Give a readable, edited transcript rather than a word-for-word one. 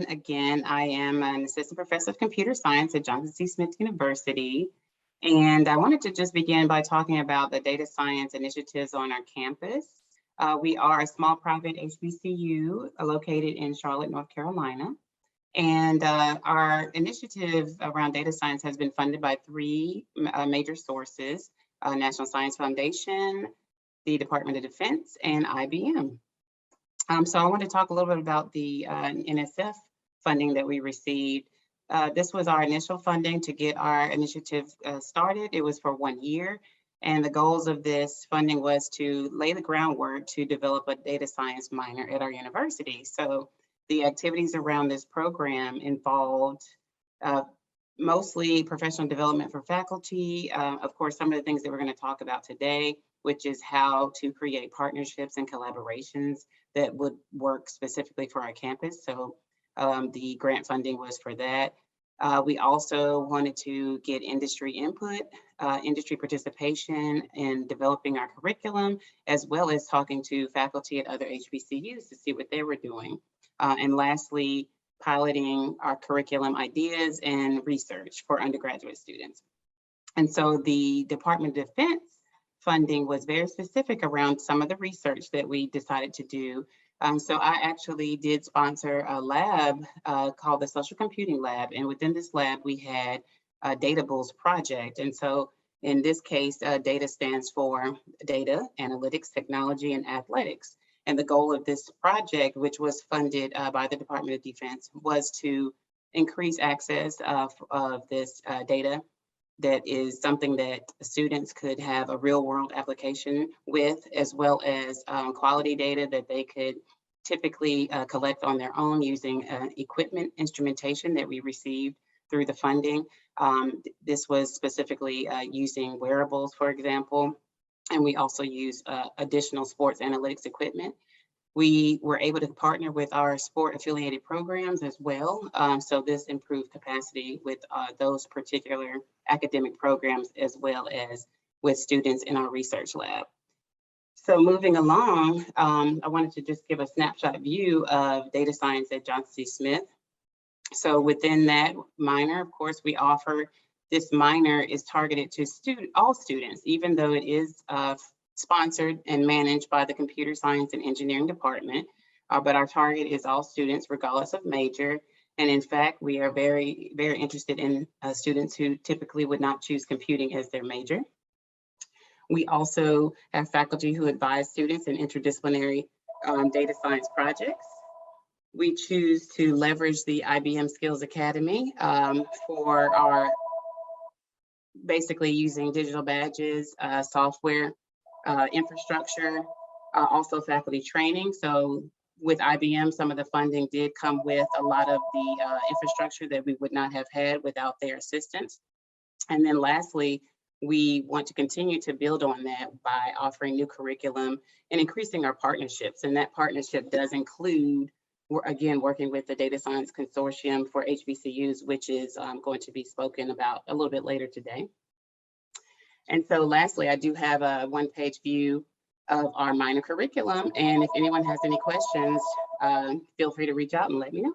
again, I am an assistant professor of computer science at Johnson C. Smith University. And I wanted to just begin by talking about the data science initiatives on our campus. We are a small private HBCU located in Charlotte, North Carolina. And our initiative around data science has been funded by three major sources: National Science Foundation, the Department of Defense, and IBM. So I want to talk a little bit about the NSF funding that we received. This was our initial funding to get our initiative started. It was for 1 year. And the goals of this funding was to lay the groundwork to develop a data science minor at our university. So the activities around this program involved mostly professional development for faculty. Of course, some of the things that we're going to talk about today, which is how to create partnerships and collaborations that would work specifically for our campus. So the grant funding was for that. We also wanted to get industry input, industry participation in developing our curriculum, as well as talking to faculty at other HBCUs to see what they were doing. And lastly, piloting our curriculum ideas and research for undergraduate students. And so the Department of Defense funding was very specific around some of the research that we decided to do. So I actually did sponsor a lab called the Social Computing Lab. And within this lab, we had a Data Bulls project. And so in this case, data stands for data, analytics, technology, and athletics. And the goal of this project, which was funded by the Department of Defense, was to increase access of this data that is something that students could have a real world application with, as well as quality data that they could typically collect on their own using equipment instrumentation that we received through the funding. This was specifically using wearables, for example, and we also use additional sports analytics equipment. We were able to partner with our sport affiliated programs as well. So this improved capacity with those particular academic programs, as well as with students in our research lab. So moving along, I wanted to just give a snapshot view of data science at Johnson C. Smith. So within that minor, of course, we offer this minor is targeted to all students, even though it is sponsored and managed by the Computer Science and Engineering Department, but our target is all students regardless of major. And in fact, we are very, very interested in students who typically would not choose computing as their major. We also have faculty who advise students in interdisciplinary data science projects. We choose to leverage the IBM Skills Academy for our basically using digital badges, software, infrastructure, also faculty training. So with IBM, some of the funding did come with a lot of the infrastructure that we would not have had without their assistance. And then lastly, we want to continue to build on that by offering new curriculum and increasing our partnerships. And that partnership does include, again, working with the Data Science Consortium for HBCUs, which is going to be spoken about a little bit later today. And so lastly, I do have a one-page view of our minor curriculum. And if anyone has any questions, feel free to reach out and let me know.